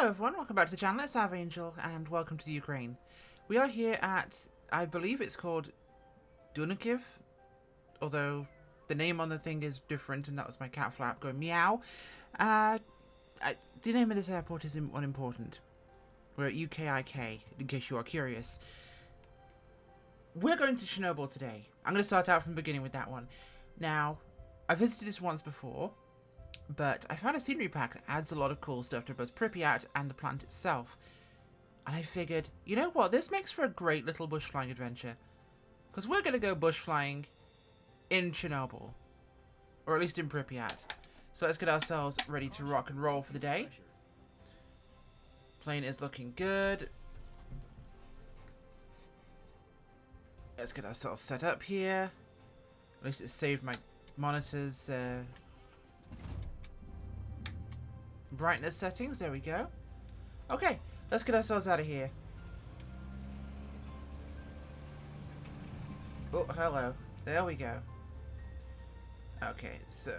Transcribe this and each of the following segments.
Hello everyone, welcome back to the channel. It's Angel and welcome to the Ukraine. We are here at, I believe it's called Dunakiv, although the name on the thing is different and that was my cat flap going meow. The name of this airport is unimportant. We're at UKIK, in case you are curious. We're going to Chernobyl today. I'm going to start out from the beginning with that one. Now, I visited this once before, but I found a scenery pack that adds a lot of cool stuff to both Pripyat and the plant itself. And I figured, you know what, this makes for a great little bush flying adventure. Because we're going to go bush flying in Chernobyl. Or at least in Pripyat. So let's get ourselves ready to rock and roll for the day. Plane is looking good. Let's get ourselves set up here. At least it saved my monitor's brightness settings. There we go. Okay, let's get ourselves out of here. Oh, hello. There we go. Okay, so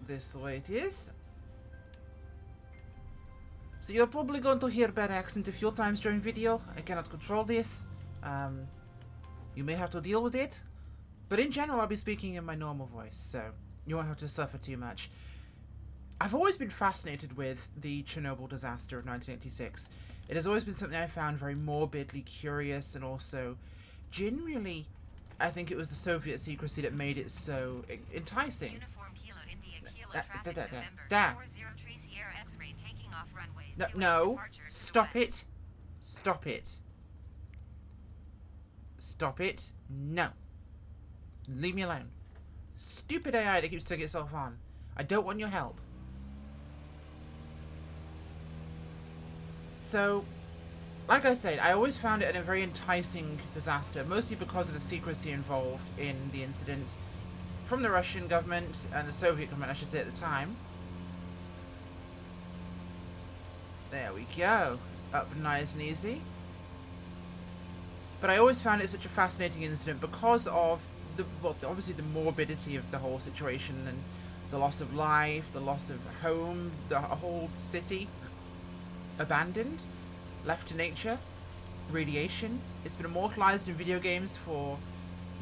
this way it is. So you're probably going to hear bad accent a few times during video. I cannot control this. You may have to deal with it. But in general, I'll be speaking in my normal voice, so you won't have to suffer too much. I've always been fascinated with the Chernobyl disaster of 1986. It has always been something I found very morbidly curious, and also, generally, I think it was the Soviet secrecy that made it so enticing. No, stop it. Stop it. Stop it. No. Leave me alone. Stupid AI that keeps taking itself on. I don't want your help. So, like I said, I always found it a very enticing disaster, mostly because of the secrecy involved in the incident from the Russian government and the Soviet government, I should say, at the time. There we go. Up nice and easy. But I always found it such a fascinating incident because of obviously the morbidity of the whole situation and the loss of life, the loss of home, the whole city abandoned, left to nature, radiation. It's been immortalized in video games for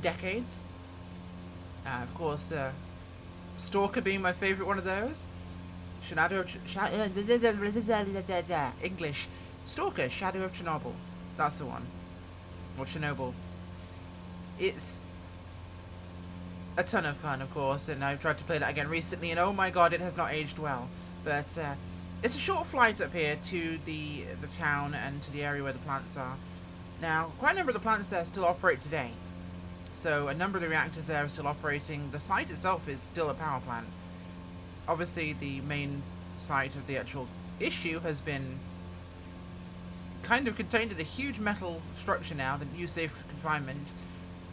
decades. Of course, Stalker being my favorite one of those. English. Stalker, Shadow of Chernobyl. That's the one. Or Chernobyl. It's a ton of fun, of course, and I've tried to play that again recently, and oh my god, it has not aged well. But it's a short flight up here to the town and to the area where the plants are. Now, quite a number of the plants there still operate today. So a number of the reactors there are still operating. The site itself is still a power plant. Obviously, the main site of the actual issue has been kind of contained in a huge metal structure now, the new safe confinement,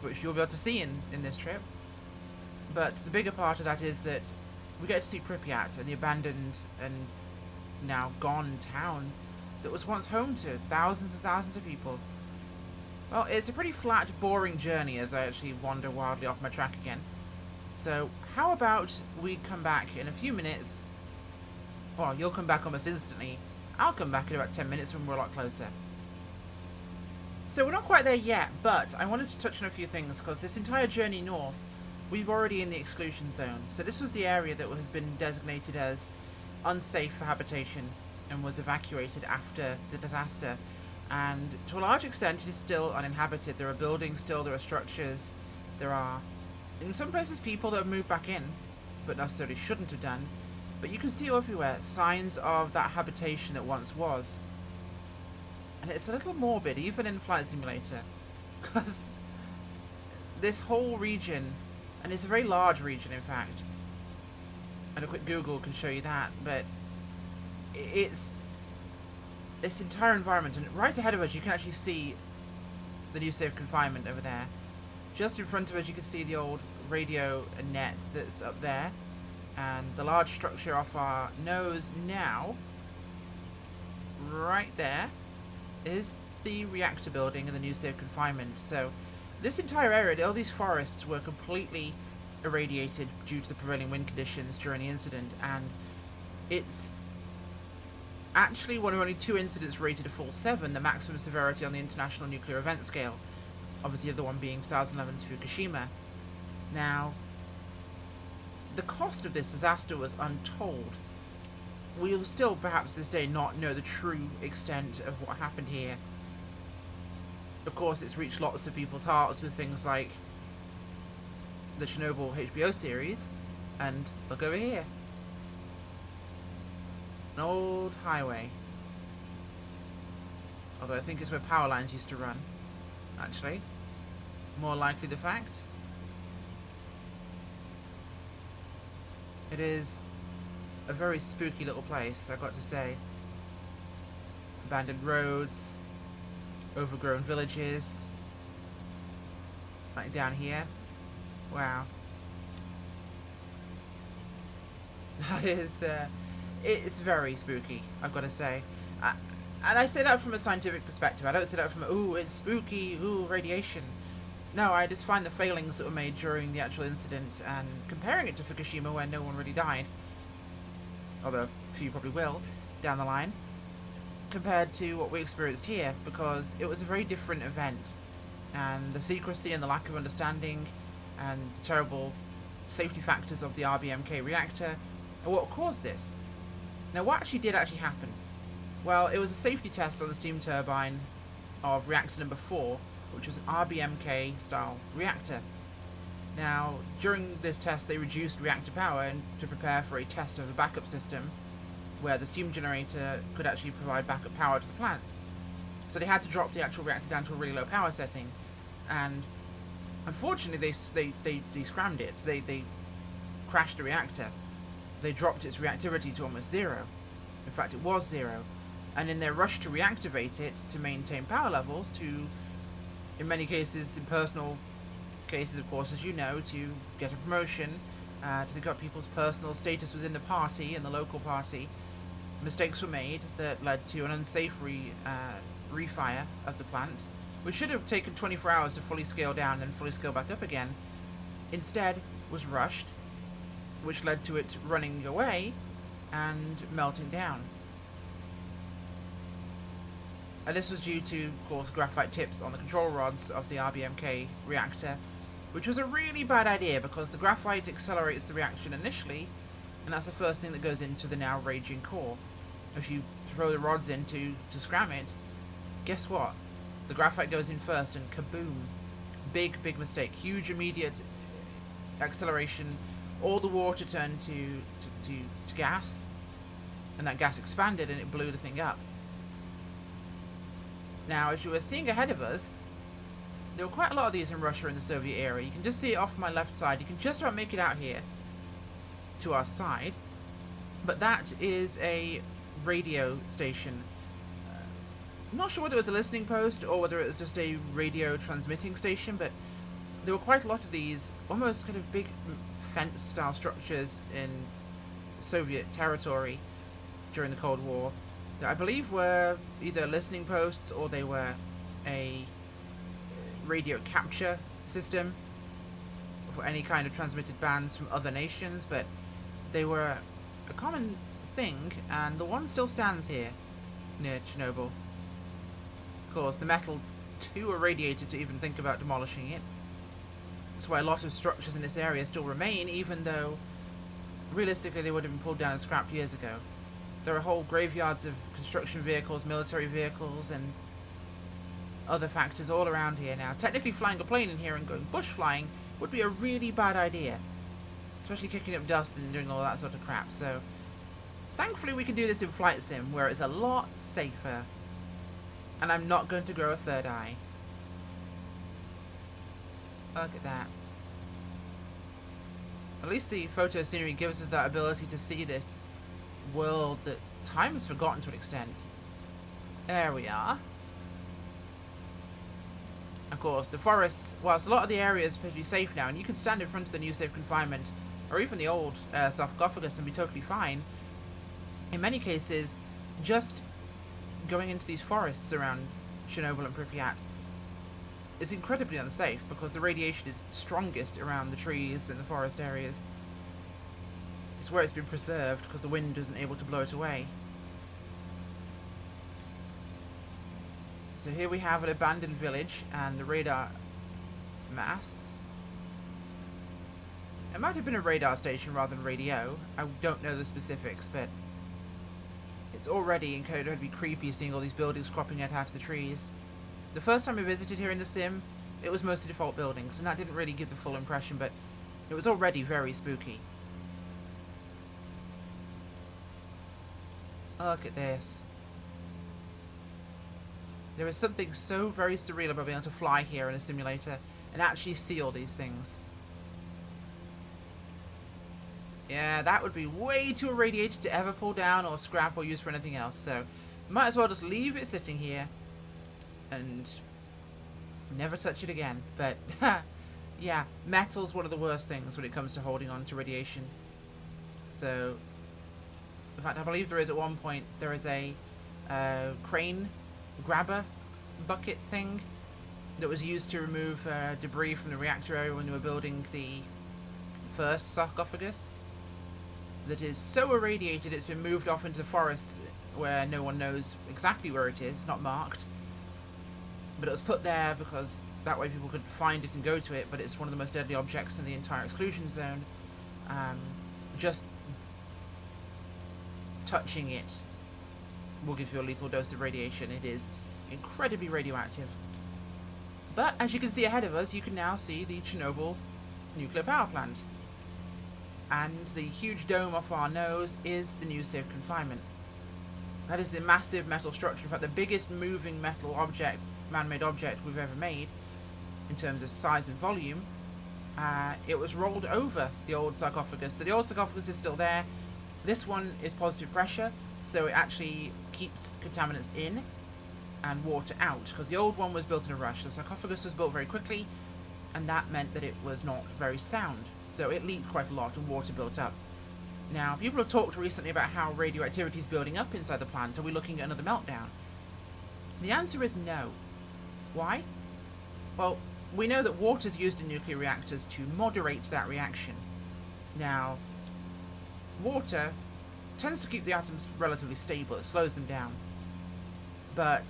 which you'll be able to see in this trip. But the bigger part of that is that we get to see Pripyat and the abandoned and now gone town that was once home to thousands and thousands of people. Well, it's a pretty flat, boring journey as I actually wander wildly off my track again. So, how about we come back in a few minutes? Well, you'll come back almost instantly. I'll come back in about 10 minutes when we're a lot closer. So we're not quite there yet, but I wanted to touch on a few things, because this entire journey north, we've already in the exclusion zone. So this was the area that has been designated as unsafe for habitation and was evacuated after the disaster. And to a large extent it is still uninhabited. There are buildings still, there are structures, there are in some places people that have moved back in, but necessarily shouldn't have done. But you can see everywhere signs of that habitation that once was. And it's a little morbid, even in Flight Simulator, because this whole region, and it's a very large region in fact, and a quick Google can show you that, but it's this entire environment, and right ahead of us you can actually see the new safe confinement over there. Just in front of us you can see the old radio net that's up there, and the large structure off our nose now, right there, is the reactor building and the new safe confinement. So this entire area, all these forests were completely irradiated due to the prevailing wind conditions during the incident, and it's actually one of only 2 incidents rated a full 7, the maximum severity on the International Nuclear Event Scale. Obviously, the other one being 2011's Fukushima. Now, the cost of this disaster was untold. We will still, perhaps this day, not know the true extent of what happened here. Of course, it's reached lots of people's hearts with things like the Chernobyl HBO series, and look over here. An old highway. Although I think it's where power lines used to run, actually. More likely the fact. It is a very spooky little place, I've got to say. Abandoned roads, overgrown villages. Right down here. Wow. That is, it's very spooky, I've got to say. And I say that from a scientific perspective. I don't say that from, ooh, it's spooky, ooh, radiation. No, I just find the failings that were made during the actual incident and comparing it to Fukushima, where no one really died, although a few probably will, down the line, compared to what we experienced here, because it was a very different event. And the secrecy and the lack of understanding and the terrible safety factors of the RBMK reactor are what caused this. Now, what did actually happen? Well, it was a safety test on the steam turbine of reactor number 4, which was an RBMK style reactor. Now, during this test, they reduced reactor power to prepare for a test of a backup system where the steam generator could actually provide backup power to the plant. So they had to drop the actual reactor down to a really low power setting, and unfortunately they scrammed it. They crashed the reactor. They dropped its reactivity to almost 0. In fact, it was 0. And in their rush to reactivate it to maintain power levels, to, in many cases, in personal cases, of course, as you know, to get a promotion, to think about people's personal status within the party and the local party, mistakes were made that led to an unsafe refire of the plant, which should have taken 24 hours to fully scale down and fully scale back up again. Instead, was rushed, which led to it running away and melting down. And this was due to, of course, graphite tips on the control rods of the RBMK reactor, which was a really bad idea because the graphite accelerates the reaction initially, and that's the first thing that goes into the now raging core. If you throw the rods in to scram it, guess what? The graphite goes in first and kaboom. Big mistake. Huge immediate acceleration. All the water turned to gas, and that gas expanded and it blew the thing up. Now, as you were seeing ahead of us, there were quite a lot of these in Russia in the Soviet era. You can just see it off my left side. You can just about make it out here to our side. But that is a radio station. I'm not sure whether it was a listening post or whether it was just a radio transmitting station, but there were quite a lot of these almost kind of big fence-style structures in Soviet territory during the Cold War that I believe were either listening posts or they were a radio capture system for any kind of transmitted bands from other nations, but they were a common thing, and the one still stands here near Chernobyl. Of course, the metal too irradiated to even think about demolishing it. That's why a lot of structures in this area still remain, even though realistically they would have been pulled down and scrapped years ago. There are whole graveyards of construction vehicles, military vehicles, and other factors all around here now. Technically flying a plane in here and going bush flying would be a really bad idea, especially kicking up dust and doing all that sort of crap. So thankfully we can do this in Flight Sim, where it's a lot safer, and I'm not going to grow a third eye. Look at that. At least the photo scenery gives us that ability to see this world that time has forgotten to an extent. There we are. Of course, the forests, whilst a lot of the area is supposed to be safe now, and you can stand in front of the new safe confinement, or even the old sarcophagus and be totally fine, in many cases, just going into these forests around Chernobyl and Pripyat is incredibly unsafe because the radiation is strongest around the trees and the forest areas. It's where it's been preserved because the wind isn't able to blow it away. So here we have an abandoned village and the radar masts. It might have been a radar station rather than radio. I don't know the specifics, but it's already incredibly creepy seeing all these buildings cropping out of the trees. The first time I visited here in the sim, it was mostly default buildings, and that didn't really give the full impression, but it was already very spooky. Look at this. There is something so very surreal about being able to fly here in a simulator and actually see all these things. Yeah, that would be way too irradiated to ever pull down or scrap or use for anything else, so might as well just leave it sitting here and never touch it again. But yeah, metal's one of the worst things when it comes to holding on to radiation. So, in fact, I believe there is at one point, there is a crane grabber bucket thing that was used to remove debris from the reactor area when they were building the first sarcophagus. That is so irradiated it's been moved off into the forests where no one knows exactly where it is, not marked. But it was put there because that way people could find it and go to it, but it's one of the most deadly objects in the entire exclusion zone. Just touching it will give you a lethal dose of radiation. It is incredibly radioactive. But as you can see ahead of us, you can now see the Chernobyl nuclear power plant. And the huge dome off our nose is the new safe confinement. That is the massive metal structure, in fact the biggest moving metal object, man-made object we've ever made in terms of size and volume. It was rolled over the old sarcophagus, so the old sarcophagus is still there. This one is positive pressure, so it actually keeps contaminants in and water out, because the old one was built in a rush. The sarcophagus was built very quickly, and that meant that it was not very sound. So it leaked quite a lot and water built up. Now, people have talked recently about how radioactivity is building up inside the plant. Are we looking at another meltdown? The answer is no. Why? Well, we know that water is used in nuclear reactors to moderate that reaction. Now, water tends to keep the atoms relatively stable. It slows them down. But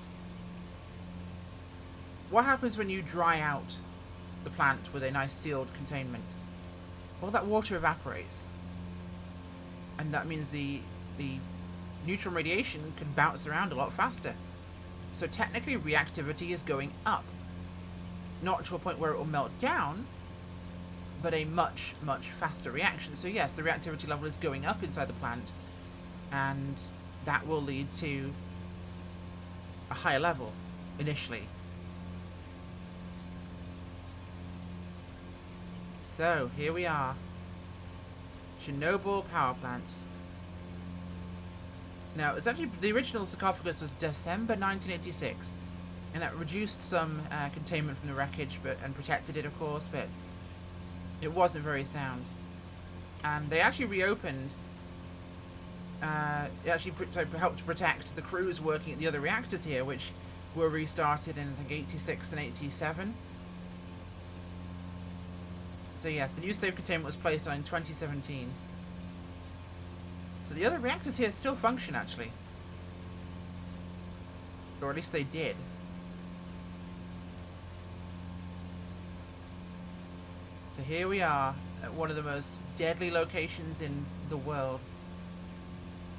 what happens when you dry out the plant with a nice sealed containment? Well, that water evaporates. And that means the neutron radiation can bounce around a lot faster. So technically reactivity is going up. Not to a point where it will melt down, but a much, much faster reaction. So yes, the reactivity level is going up inside the plant, and that will lead to a higher level initially. So, here we are. Chernobyl power plant. Now, it's actually, the original sarcophagus was December 1986, and that reduced some containment from the wreckage, and protected it, of course, but it wasn't very sound. And they actually reopened, it actually helped to protect the crews working at the other reactors here, which were restarted in, I think, 86 and 87. So yes, the new safe containment was placed on in 2017. So the other reactors here still function, actually. Or at least they did. So here we are, at one of the most deadly locations in the world.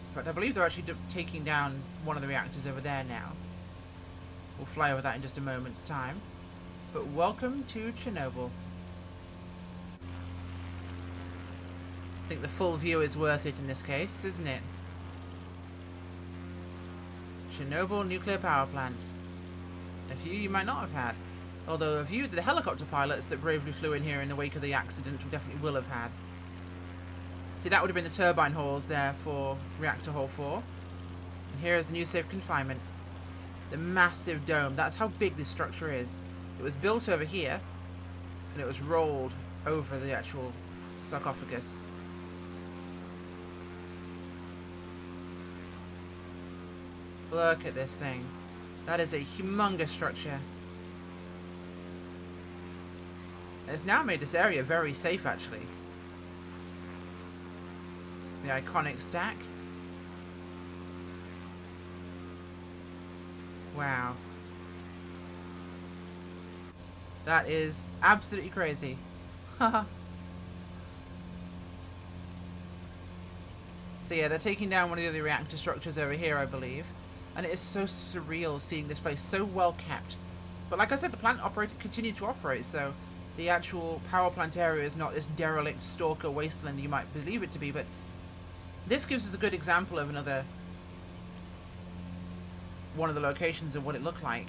In fact, I believe they're actually taking down one of the reactors over there now. We'll fly over that in just a moment's time. But welcome to Chernobyl. I think the full view is worth it in this case, isn't it? Chernobyl nuclear power plant. A view you might not have had. Although a view that the helicopter pilots that bravely flew in here in the wake of the accident definitely will have had. See, that would have been the turbine halls there for reactor hall 4. And here is the new safe confinement. The massive dome. That's how big this structure is. It was built over here, and it was rolled over the actual sarcophagus. Look at this thing. That is a humongous structure. It's now made this area very safe, actually. The iconic stack. Wow. That is absolutely crazy. Haha. So yeah, they're taking down one of the other reactor structures over here, I believe. And it is so surreal seeing this place so well kept. But like I said, the plant continued to operate, so the actual power plant area is not this derelict stalker wasteland you might believe it to be, but this gives us a good example of another one of the locations of what it looked like.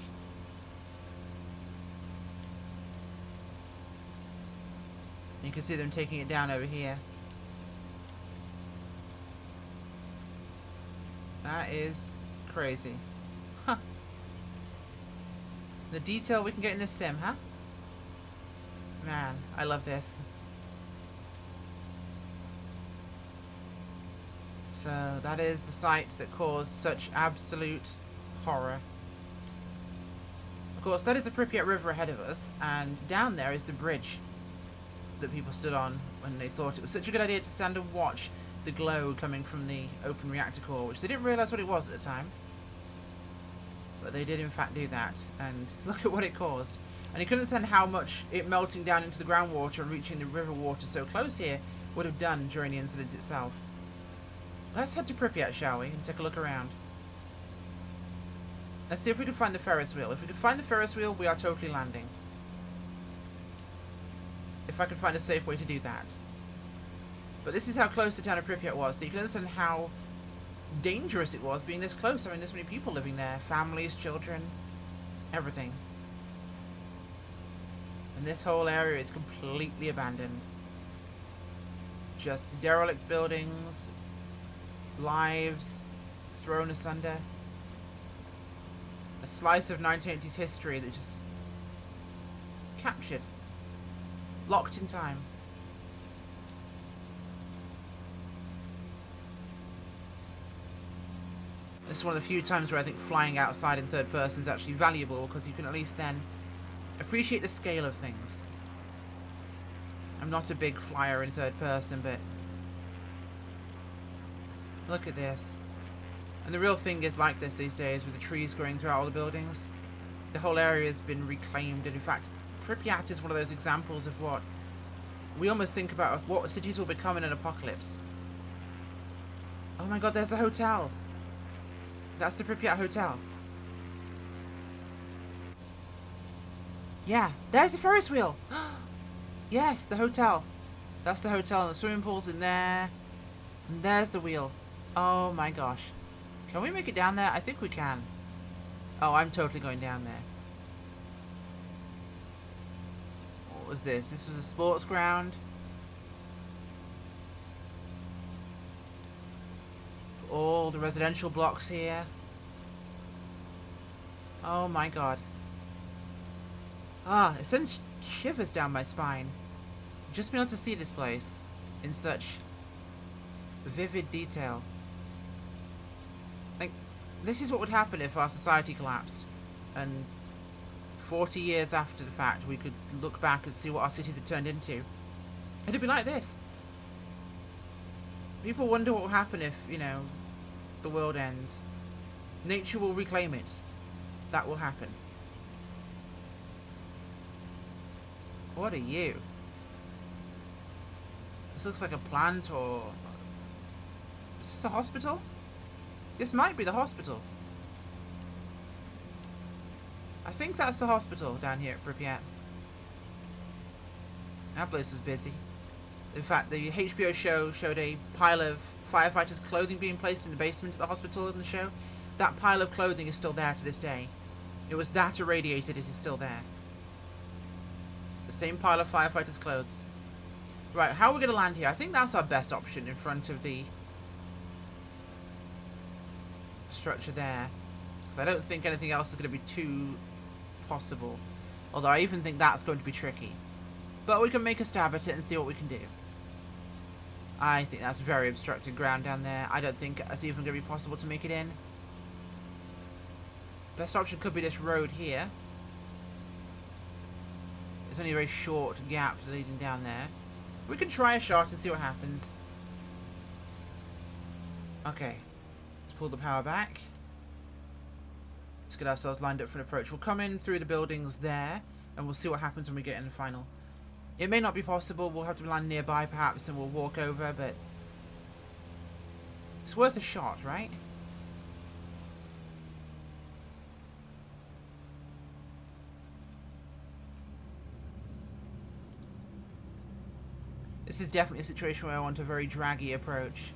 You can see them taking it down over here. That is crazy. Huh. The detail we can get in this sim, huh? Man, I love this. So that is the site that caused such absolute horror. Of course, that is the Pripyat River ahead of us, and down there is the bridge that people stood on when they thought it was such a good idea to stand and watch the glow coming from the open reactor core, which they didn't realise what it was at the time. But they did in fact do that, and look at what it caused. And you couldn't understand how much it melting down into the groundwater and reaching the river water so close here would have done during the incident itself. Let's head to Pripyat, shall we, and take a look around. Let's see if we can find the Ferris wheel. If we can find the Ferris wheel, we are totally landing. If I can find a safe way to do that. But this is how close the town of Pripyat was, so you can understand how dangerous it was being this close. I mean, there's many people living there. Families, children, everything. And this whole area is completely abandoned. Just derelict buildings, lives thrown asunder. A slice of 1980s history that just captured. Locked in time. This is one of the few times where I think flying outside in third person is actually valuable, because you can at least then appreciate the scale of things. I'm not a big flyer in third person, but look at this. And the real thing is like this these days, with the trees growing throughout all the buildings. The whole area has been reclaimed, and in fact, Pripyat is one of those examples of what we almost think about what cities will become in an apocalypse. Oh my god, there's the hotel. That's the Pripyat Hotel. Yeah, there's the Ferris wheel. Yes, the hotel. That's the hotel, and the swimming pool's in there. And there's the wheel. Oh my gosh. Can we make it down there? I think we can. Oh, I'm totally going down there. What was this? This was a sports ground. All the residential blocks here. Oh my god. Ah, it sends shivers down my spine. Just being able to see this place in such vivid detail. Like, this is what would happen if our society collapsed, and 40 years after the fact we could look back and see what our cities had turned into. It'd be like this. People wonder what will happen if, you know, the world ends. Nature will reclaim it. That will happen. What are you? This looks like a plant, or... Is this a hospital? This might be the hospital. I think that's the hospital down here at Pripyat. That place was busy. In fact, the HBO show showed a pile of firefighters' clothing being placed in the basement of the hospital in the show. That pile of clothing is still there to this day. It was that irradiated, it is still there. The same pile of firefighters' clothes. Right, how are we going to land here? I think that's our best option in front of the structure there. Because I don't think anything else is going to be too possible. Although I even think that's going to be tricky. But we can make a stab at it and see what we can do. I think that's very obstructed ground down there. I don't think it's even going to be possible to make it in. Best option could be this road here. There's only a very short gap leading down there. We can try a shot and see what happens. Okay. Let's pull the power back. Let's get ourselves lined up for an approach. We'll come in through the buildings there. and we'll see what happens when we get in the final. It may not be possible. We'll have to land nearby, perhaps, and we'll walk over, but it's worth a shot, right? This is definitely a situation where I want a very draggy approach.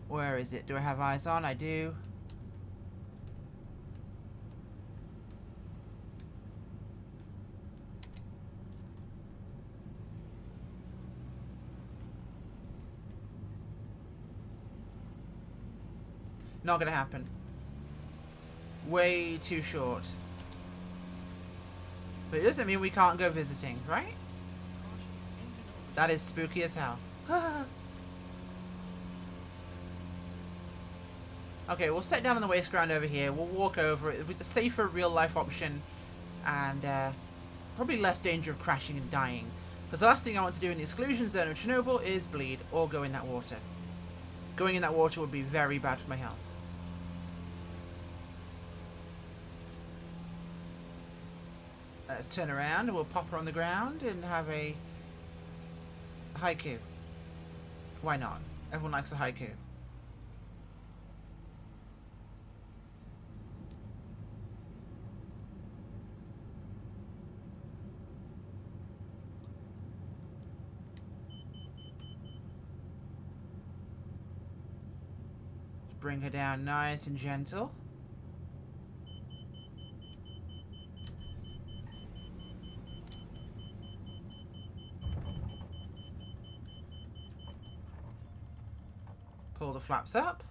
Where is it? Do I have eyes on? I do. Not gonna happen. Way too short. But it doesn't mean we can't go visiting, right? That is spooky as hell. Okay, we'll set down on the waste ground over here. We'll walk over it with the safer real-life option. And probably less danger of crashing and dying. Because the last thing I want to do in the exclusion zone of Chernobyl is bleed or go in that water. Going in that water would be very bad for my health. Let's turn around and we'll pop her on the ground and have a haiku. Why not? Everyone likes a haiku. Bring her down nice and gentle. Pull the flaps up.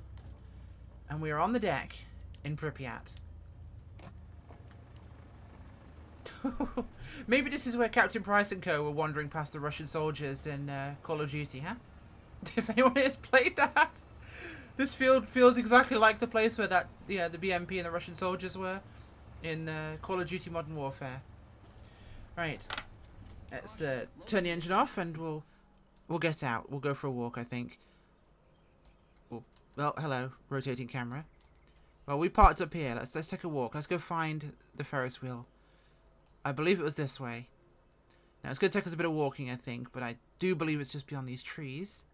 And we are on the deck in Pripyat. Maybe this is where Captain Price and co were wandering past the Russian soldiers in Call of Duty, huh? If anyone has played that. This field feels exactly like the place where that, the BMP and the Russian soldiers were in Call of Duty Modern Warfare. Right, let's turn the engine off and we'll get out. We'll go for a walk, I think. Well, hello, rotating camera. Well, we parked up here. Let's take a walk. Let's go find the Ferris wheel. I believe it was this way. Now it's going to take us a bit of walking, I think, but I do believe it's just beyond these trees.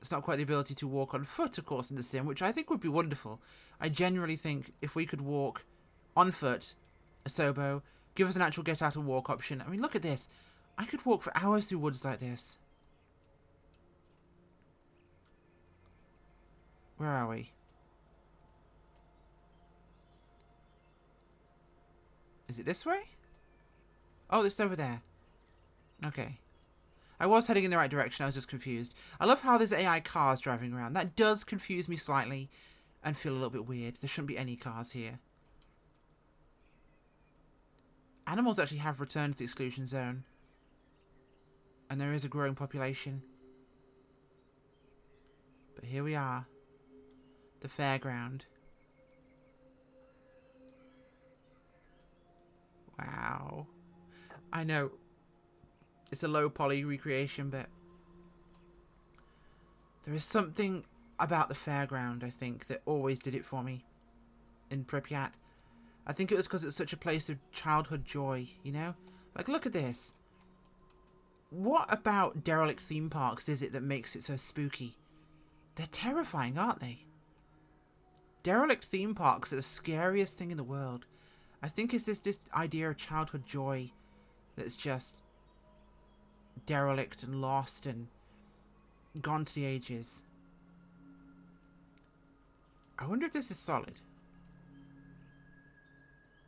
It's not quite the ability to walk on foot, of course, in the sim, which I think would be wonderful. I genuinely think if we could walk on foot, a Sobo, give us an actual get out and walk option. I mean, look at this. I could walk for hours through woods like this. Where are we? Is it this way? Oh, it's over there. Okay. I was heading in the right direction, I was just confused. I love how there's AI cars driving around. That does confuse me slightly and feel a little bit weird. There shouldn't be any cars here. Animals actually have returned to the exclusion zone. And there is a growing population. But here we are. The fairground. Wow. I know. It's a low poly recreation, but there is something about the fairground, I think, that always did it for me in Pripyat. I think it was because it was such a place of childhood joy, you know? Like, look at this. What about derelict theme parks is it that makes it so spooky? They're terrifying, aren't they? Derelict theme parks are the scariest thing in the world. I think it's this idea of childhood joy that's just derelict and lost and gone to the ages. I wonder if this is solid.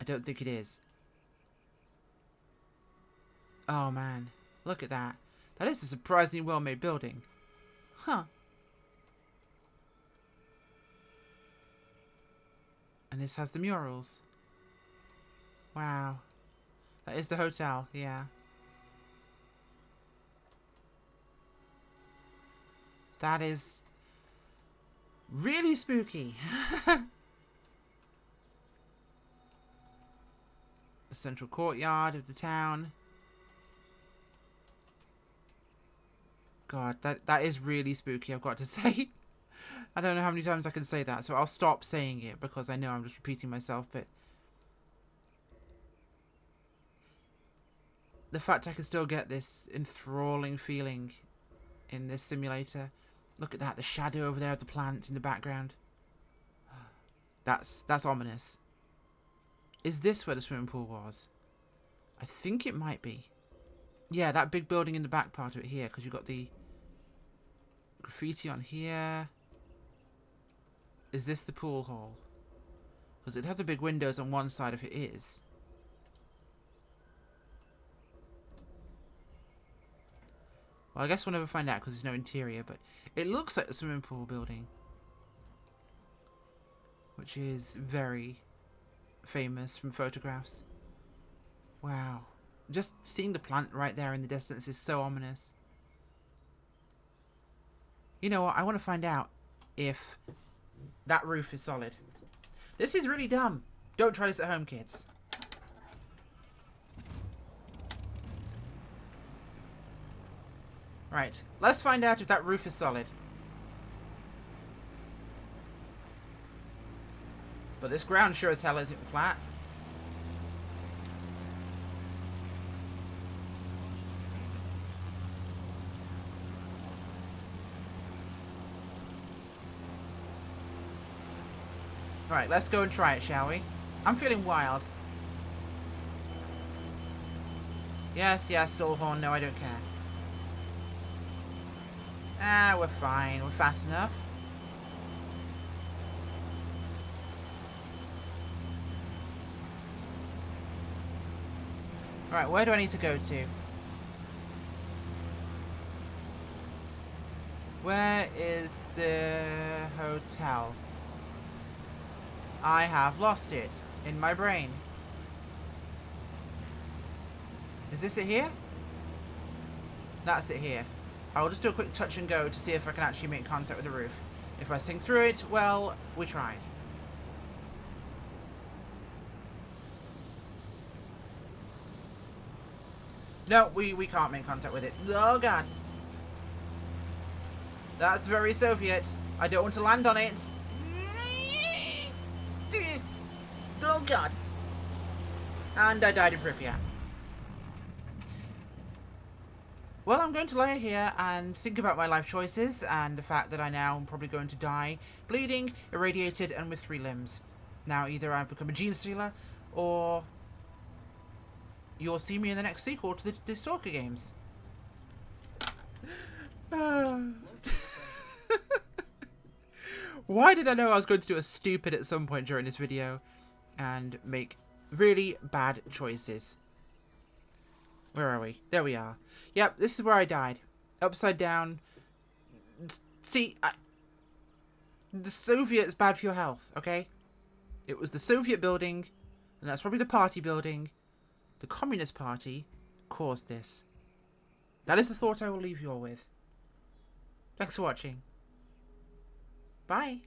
I don't think it is. Oh man, look at that. That is a surprisingly well-made building. Huh. And this has the murals. Wow. That is the hotel, yeah. That is really spooky. The central courtyard of the town. God, that is really spooky, I've got to say. I don't know how many times I can say that, so I'll stop saying it because I know I'm just repeating myself, but the fact I can still get this enthralling feeling in this simulator. Look at that, the shadow over there of the plant in the background. That's ominous. Is this where the swimming pool was? I think it might be. Yeah, that big building in the back part of it here, because you've got the graffiti on here. Is this the pool hall? Because it'd have the big windows on one side if it is. Well, I guess we'll never find out because there's no interior, but it looks like the swimming pool building. Which is very famous from photographs. Wow. Just seeing the plant right there in the distance is so ominous. You know what? I want to find out if that roof is solid. This is really dumb. Don't try this at home, kids. Right. Let's find out if that roof is solid. But this ground sure as hell isn't flat. Alright, let's go and try it, shall we? I'm feeling wild. Yes, yes, Stallhorn. No, I don't care. Ah, we're fine. We're fast enough. Alright, where do I need to go to? Where is the hotel? I have lost it in my brain. Is this it here? That's it here. I'll just do a quick touch and go to see if I can actually make contact with the roof. If I sink through it, well, we tried. No, we can't make contact with it. Oh, God. That's very Soviet. I don't want to land on it. Oh, God. And I died in Pripyat. Well, I'm going to lie here and think about my life choices and the fact that I now am probably going to die bleeding, irradiated, and with 3 limbs. Now, either I've become a gene stealer, or you'll see me in the next sequel to the Stalker games. Why did I know I was going to do a stupid at some point during this video and make really bad choices? Where are we? There we are. Yep, this is where I died. Upside down. See, the Soviet's bad for your health, okay? It was the Soviet building, and that's probably the party building. The Communist Party caused this. That is the thought I will leave you all with. Thanks for watching. Bye.